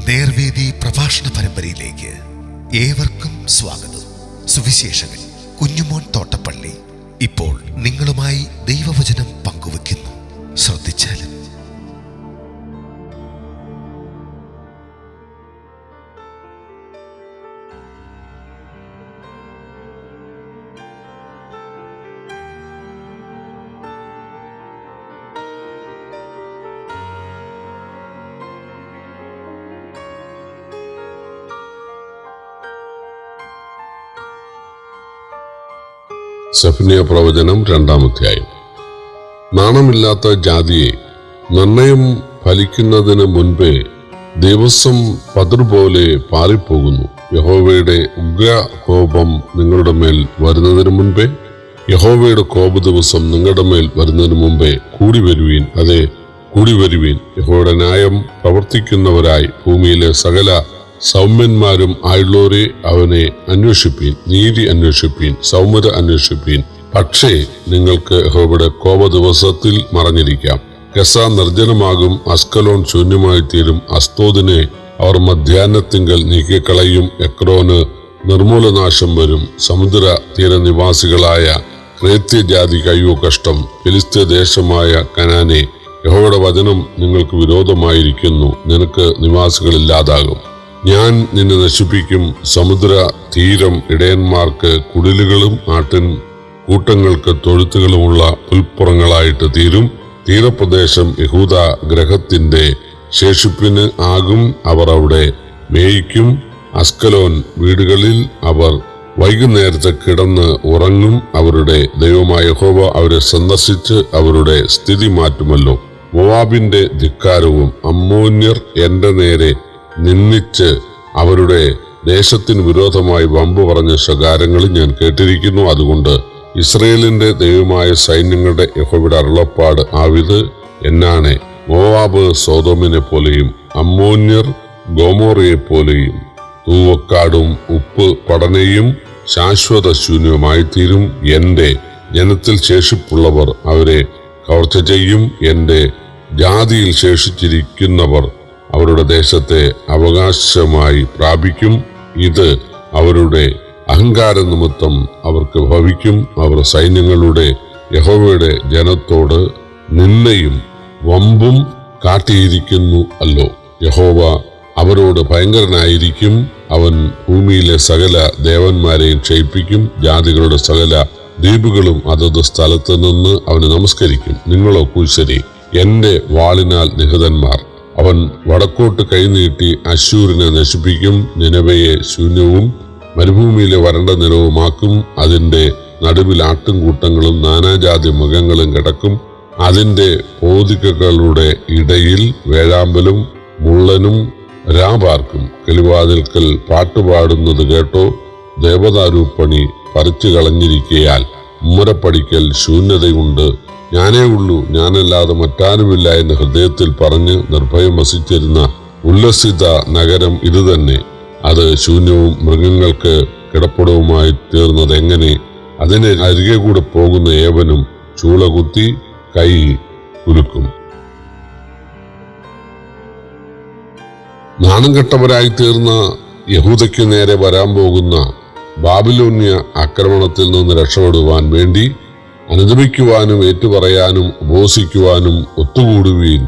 നേർവേദി പ്രഭാഷണ പരമ്പരയിലേക്ക് ഏവർക്കും സ്വാഗതം. സുവിശേഷകൻ കുഞ്ഞുമോൻ തോട്ടപ്പള്ളി ഇപ്പോൾ നിങ്ങളുമായി ദൈവവചനം പങ്കുവെക്കുന്നു. ശ്രദ്ധിച്ചാലും. സെഫന്യ പ്രവചനം 2-ാം അധ്യായം. നാണമില്ലാത്ത ജാതിയെ, നിർണയം ഫലിക്കുന്നതിന് മുൻപേ ദിവസം പതിർപോലെ പാറിപ്പോകുന്നു. യഹോവയുടെ ഉഗ്രകോപം നിങ്ങളുടെ മേൽ വരുന്നതിന് മുൻപേ, യഹോവയുടെ കോപ ദിവസം നിങ്ങളുടെ മേൽ വരുന്നതിന് മുമ്പേ കൂടി വരുവീൻ, അതെ കൂടി വരുവീൻ. യഹോവയുടെ ന്യായം പ്രവർത്തിക്കുന്നവരായി ഭൂമിയിലെ സകല സൗമ്യന്മാരും ആയുള്ളവരെ അവനെ അന്വേഷിപ്പീൻ, നീതി അന്വേഷിപ്പീൻ, സൗമ്യത അന്വേഷിപ്പീൻ. പക്ഷേ നിങ്ങൾക്ക് യഹോവയുടെ കോപ ദിവസത്തിൽ മറഞ്ഞിരിക്കാം. ഗസ നിർജ്ജനമാകും, അസ്കലോൺ ശൂന്യമായി തീരും. അസ്തോദിനെ അവർ മധ്യാഹ്നത്തിങ്കൽ നീക്കിക്കളയും. എക്രോന് നിർമൂലനാശം വരും. സമുദ്ര തീരനിവാസികളായ ക്രേത്യജാതിക്ക് അയ്യോ കഷ്ടം. ഫിലിസ്ത്യ ദേശമായ കനാനെ, യഹോവയുടെ വചനം നിങ്ങൾക്ക് വിരോധമായിരിക്കുന്നു. നിനക്ക് നിവാസികളില്ലാതാകും. ഞാൻ നിന്നെ നശിപ്പിക്കും. സമുദ്ര തീരം ഇടയന്മാർക്ക് കുടിലുകളും ആട്ടിൻ കൂട്ടങ്ങൾക്ക് തൊഴുത്തുകളുമുള്ള പുൽപ്പുറങ്ങളായിട്ട് തീരും. തീരപ്രദേശം യഹൂദ ഗ്രഹത്തിന്റെ ശേഷിപ്പിന് ആകും. അവർ അവിടെ മേയിക്കും. അസ്കലോൻ വീടുകളിൽ അവർ വൈകുന്നേരത്തെ കിടന്ന് ഉറങ്ങും. അവരുടെ ദൈവമായ യഹോവ അവരെ സന്ദർശിച്ച് അവരുടെ സ്ഥിതി മാറ്റുമല്ലോ. മോവാബിന്റെ ധിക്കാരവും അമ്മോന്യർ എന്റെ നേരെ നിന്ദിച്ച് അവരുടെ ദേശത്തിന് വിരോധമായി വമ്പ് പറഞ്ഞ ശകാരങ്ങളും ഞാൻ കേട്ടിരിക്കുന്നു. അതുകൊണ്ട് ഇസ്രയേലിന്റെ ദൈവമായ സൈന്യങ്ങളുടെ യഹോവയുടെ അരുളപ്പാട് ആവിത് എന്നാണ്: മോവാബ് സോദോമിനെ പോലെയും അമ്മോന്യർ ഗോമോറയെ പോലെയും തൂവക്കാടും ഉപ്പ് പടനയും ശാശ്വത ശൂന്യമായി തീരും. എന്റെ ജനത്തിൽ ശേഷിപ്പുള്ളവർ അവരെ കവർച്ച ചെയ്യും. എന്റെ ജാതിയിൽ ശേഷിച്ചിരിക്കുന്നവർ അവരുടെ ദേശത്തെ അവകാശമായി പ്രാപിക്കും. ഇത് അവരുടെ അഹങ്കാര നിമിത്തം അവർക്ക് ഭവിക്കും. അവർ സൈന്യങ്ങളുടെ യഹോവയുടെ ജനത്തോട് നിന്ദയും വമ്പും കാട്ടിയിരിക്കുന്നു അല്ലോ. യഹോവ അവരോട് ഭയങ്കരനായിരിക്കും. അവൻ ഭൂമിയിലെ സകല ദേവന്മാരെയും ക്ഷയിപ്പിക്കും. ജാതികളുടെ സകല ദ്വീപുകളും അതത് സ്ഥലത്ത് നിന്ന് അവന് നമസ്കരിക്കും. നിങ്ങളോ കൂശ്ശരി, എന്റെ വാളിനാൽ നിഹതന്മാർ. അവൻ വടക്കോട്ട് കൈനീട്ടി അശ്ശൂരിനെ നശിപ്പിക്കും. നിനവയെ ശൂന്യവും മരുഭൂമിയിലെ വരണ്ട നിലവുമാക്കും. അതിന്റെ നടുവിൽ ആട്ടിൻകൂട്ടങ്ങളും നാനാജാതി മൃഗങ്ങളും കിടക്കും. അതിന്റെ പോതികകളുടെ ഇടയിൽ വേഴാമ്പലും മുള്ളനും രാപാർക്കും. കിളിവാതിൽക്കൽ പാട്ടുപാടുന്നത് കേട്ടോ. ദേവദാരുപ്പണി പറിച്ചു കളഞ്ഞിരിക്കയാൽ ഉമ്മരപ്പടിക്കൽ ശൂന്യതയുണ്ട്. ഞാനേ ഉള്ളൂ, ഞാനല്ലാതെ മറ്റാരുമില്ല എന്ന് ഹൃദയത്തിൽ പറഞ്ഞ് നിർഭയം വസിച്ചിരുന്ന ഉല്ലസിത നഗരം ഇതുതന്നെ. അത് ശൂന്യവും മൃഗങ്ങൾക്ക് കിടപ്പടവുമായി തീർന്നത് എങ്ങനെ? അതിന് അരികെ കൂടെ പോകുന്ന ഏവനും ചൂളകുത്തി കൈ കുലുക്കും. നാണം കെട്ടവരായി തീർന്ന യഹൂദയ്ക്ക് നേരെ വരാൻ പോകുന്ന ബാബിലോന്യ ആക്രമണത്തിൽ നിന്ന് രക്ഷപ്പെടുവാൻ വേണ്ടി അനുദപിക്കുവാനും ഏറ്റുപറയാനും ഉപവസിക്കുവാനും ഒത്തുകൂടുവീൻ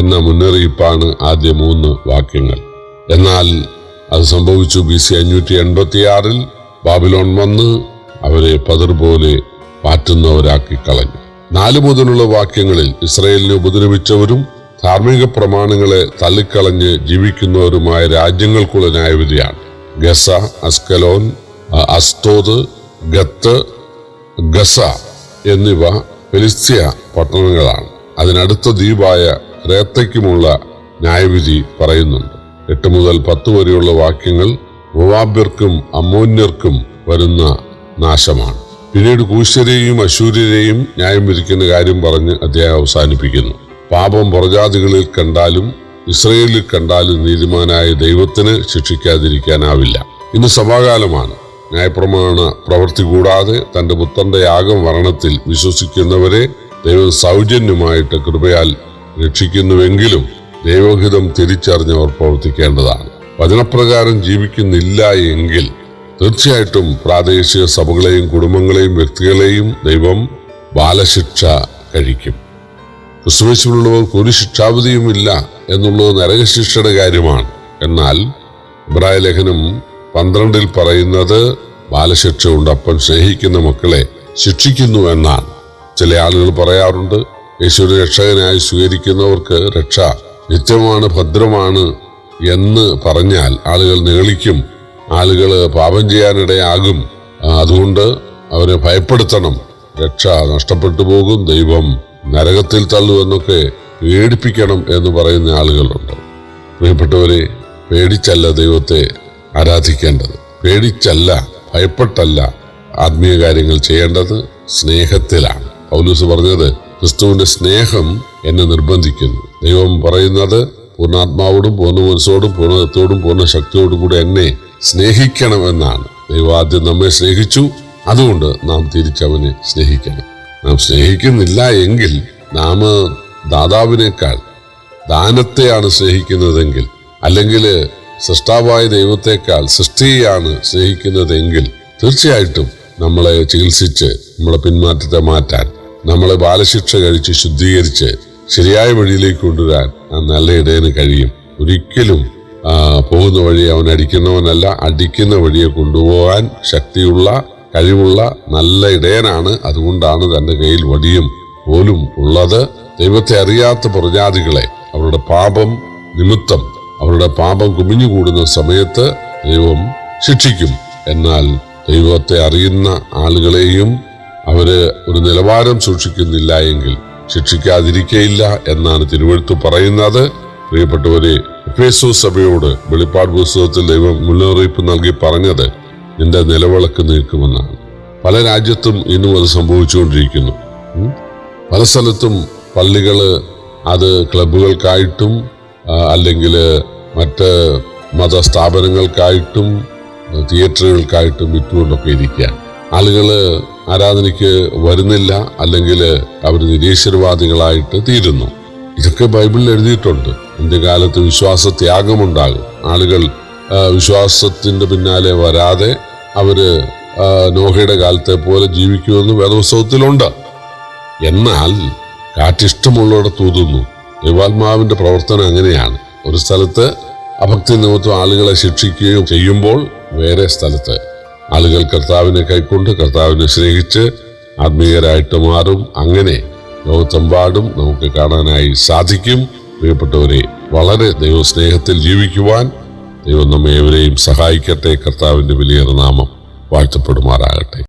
എന്ന മുന്നറിയിപ്പാണ് ആദ്യ 3 വാക്യങ്ങൾ. എന്നാൽ അത് സംഭവിച്ചു. BC 586 ബാബിലോൺ വന്ന് അവരെ പതിർപോലെ പാറ്റുന്നവരാക്കി കളഞ്ഞു. 4 മുതലുള്ള വാക്യങ്ങളിൽ ഇസ്രായേലിനെ ഉപദ്രവിച്ചവരും ധാർമ്മിക പ്രമാണങ്ങളെ തള്ളിക്കളഞ്ഞ് ജീവിക്കുന്നവരുമായ രാജ്യങ്ങൾക്കുള്ള ന്യായവിധിയാണ്. ഗസ, അസ്കലോൻ, അസ്തോദ്, ഗത്ത്, ഗസ എന്നിവ ഫിലിസ്ത്യ പട്ടണങ്ങളാണ്. അതിനടുത്ത ദ്വീപായ ക്രേത്തയ്ക്കുമുള്ള ന്യായവിധി പറയുന്നുണ്ട്. 8 മുതൽ 10 വരെയുള്ള വാക്യങ്ങൾ മോവാബ്യർക്കും അമ്മോന്യർക്കും വരുന്ന നാശമാണ്. പിന്നീട് കൂശ്യരെയും അശൂര്യരെയും ന്യായം വിധിക്കുന്ന കാര്യം പറഞ്ഞ് അധ്യായം അവസാനിപ്പിക്കുന്നു. പാപം പുറജാതികളിൽ കണ്ടാലും ഇസ്രയേലിൽ കണ്ടാലും നീതിമാനായ ദൈവത്തിന് ശിക്ഷിക്കാതിരിക്കാനാവില്ല. ഇന്ന് സമാകാലമാണ്. ന്യായപ്രമാണ പ്രവൃത്തി കൂടാതെ തന്റെ പുത്രന്റെ യാഗം മരണത്തിൽ വിശ്വസിക്കുന്നവരെ ദൈവം സൗജന്യമായിട്ട് കൃപയാൽ രക്ഷിക്കുന്നുവെങ്കിലും ദൈവഹിതം തിരിച്ചറിഞ്ഞവർ പ്രവർത്തിക്കേണ്ടതാണ്. വചനപ്രകാരം ജീവിക്കുന്നില്ല എങ്കിൽ തീർച്ചയായിട്ടും പ്രാദേശിക സഭകളെയും കുടുംബങ്ങളെയും വ്യക്തികളെയും ദൈവം ബാലശിക്ഷ കഴിക്കും. ക്രിസ്തുവേശുവിലുള്ളവർക്ക് ഒരു ശിക്ഷാവിധിയുമില്ല എന്നുള്ളത് നരകശിക്ഷയുടെ കാര്യമാണ്. എന്നാൽ ഇബ്രായ ലേഖനം 12 പറയുന്നത് ബാലശിക്ഷ ഉണ്ട്. അപ്പൻ സ്നേഹിക്കുന്ന മക്കളെ ശിക്ഷിക്കുന്നു എന്നാണ്. ചില ആളുകൾ പറയാറുണ്ട്, യേശുവിനെ രക്ഷകനായി സ്വീകരിക്കുന്നവർക്ക് രക്ഷ നിത്യമാണ്, ഭദ്രമാണ് എന്ന് പറഞ്ഞാൽ ആളുകൾ നിഗളിക്കും, ആളുകൾ പാപം ചെയ്യാനിടയാകും, അതുകൊണ്ട് അവരെ ഭയപ്പെടുത്തണം, രക്ഷ നഷ്ടപ്പെട്ടു പോകും, ദൈവം നരകത്തിൽ തള്ളുമെന്നൊക്കെ പേടിപ്പിക്കണം എന്ന് പറയുന്ന ആളുകളുണ്ട്. പ്രിയപ്പെട്ടവരെ, പേടിച്ചല്ല ദൈവത്തെ ആരാധിക്കേണ്ടത്, പേടിച്ചല്ല ഭയപ്പെട്ടല്ല ആത്മീയ കാര്യങ്ങൾ ചെയ്യേണ്ടത്, സ്നേഹത്തിലാണ്. പൗലോസ് പറഞ്ഞത്, ക്രിസ്തുവിന്റെ സ്നേഹം എന്നെ നിർബന്ധിക്കുന്നു. ദൈവം പറയുന്നത്, പൂർണ്ണാത്മാവോടും പൂർണ്ണ മനസ്സോടും പൂർണ്ണതയോടും പൂർണ്ണ ശക്തിയോടും കൂടി എന്നെ സ്നേഹിക്കണമെന്നാണ്. ദൈവം ആദ്യം നമ്മെ സ്നേഹിച്ചു, അതുകൊണ്ട് നാം തിരിച്ചവനെ സ്നേഹിക്കണം. നാം സ്നേഹിക്കുന്നില്ല എങ്കിൽ, നാം ദാതാവിനേക്കാൾ ദാനത്തെയാണ് സ്നേഹിക്കുന്നതെങ്കിൽ, അല്ലെങ്കിൽ സൃഷ്ടാവായ ദൈവത്തെക്കാൾ സൃഷ്ടിയെയാണ് സ്നേഹിക്കുന്നതെങ്കിൽ, തീർച്ചയായിട്ടും നമ്മളെ ചികിത്സിച്ച് നമ്മളെ പിന്മാറ്റത്തെ മാറ്റാൻ, നമ്മളെ ബാലശിക്ഷ കഴിച്ച് ശുദ്ധീകരിച്ച് ശരിയായ വഴിയിലേക്ക് കൊണ്ടുവരാൻ ആ നല്ല ഇടയന് കഴിയും. ഒരിക്കലും പോകുന്ന വഴി അവൻ അടിക്കുന്നവനല്ല, അടിക്കുന്ന വഴിയെ കൊണ്ടുപോകാൻ ശക്തിയുള്ള കഴിവുള്ള നല്ല ഇടയനാണ്. അതുകൊണ്ടാണ് തന്റെ കയ്യിൽ വടിയും പോലും ഉള്ളത്. ദൈവത്തെ അറിയാത്ത പ്രജാതികളെ അവരുടെ പാപം നിമിത്തം, അവരുടെ പാപം കുമിഞ്ഞുകൂടുന്ന സമയത്ത് ദൈവം ശിക്ഷിക്കും. എന്നാൽ ദൈവത്തെ അറിയുന്ന ആളുകളെയും അവര് ഒരു നിലവാരം സൂക്ഷിക്കുന്നില്ല എങ്കിൽ ശിക്ഷിക്കാതിരിക്കയില്ല എന്നാണ് തിരുവെഴുത്ത് പറയുന്നത്. പ്രിയപ്പെട്ടവരെ, എഫേസോസ് സഭയോട് വെളിപ്പാട് പുസ്തകത്തിൽ ദൈവം മുന്നറിയിപ്പ് നൽകി പറഞ്ഞത് നിന്റെ നിലവിളക്ക് നീക്കുമെന്നാണ്. പല രാജ്യത്തും ഇന്നും അത് സംഭവിച്ചുകൊണ്ടിരിക്കുന്നു. പല സ്ഥലത്തും പള്ളികള് അത് ക്ലബുകൾക്കായിട്ടും അല്ലെങ്കിൽ മറ്റ് മതസ്ഥാപനങ്ങൾക്കായിട്ടും തിയേറ്ററുകൾക്കായിട്ടും വിറ്റുകൊണ്ടൊക്കെ ഇരിക്കുകയാണ്. ആളുകള് ആരാധനയ്ക്ക് വരുന്നില്ല, അല്ലെങ്കിൽ അവർ നിരീശ്വരവാദികളായിട്ട് തീരുന്നു. ഇതൊക്കെ ബൈബിളിൽ എഴുതിയിട്ടുണ്ട്. അന്ത്യകാലത്ത് വിശ്വാസത്യാഗമുണ്ടാകും. ആളുകൾ വിശ്വാസത്തിന്റെ പിന്നാലെ വരാതെ അവര് നോഹയുടെ കാലത്തെ പോലെ ജീവിക്കുമെന്ന് വേദപുസ്തകത്തിലുണ്ട്. എന്നാൽ കാറ്റിഷ്ടമുള്ളവരുടെ തൂതുന്നു. ദൈവാത്മാവിന്റെ പ്രവർത്തനം അങ്ങനെയാണ്. ഒരു സ്ഥലത്ത് അഭക്തി നിമിത്തം ആളുകളെ ശിക്ഷിക്കുകയും ചെയ്യുമ്പോൾ, വേറെ സ്ഥലത്ത് ആളുകൾ കർത്താവിനെ കൈക്കൊണ്ട് കർത്താവിനെ സ്നേഹിച്ച് ആത്മീയരായിട്ട് മാറും. അങ്ങനെ ലോകത്തെമ്പാടും നമുക്ക് കാണാനായി സാധിക്കും. പ്രിയപ്പെട്ടവരെ, വളരെ ദൈവസ്നേഹത്തിൽ ജീവിക്കുവാൻ ദൈവം നമ്മെ ഏവരെയും സഹായിക്കട്ടെ. കർത്താവിന്റെ വലിയ നാമം വാഴ്ത്തപ്പെടുമാറാകട്ടെ.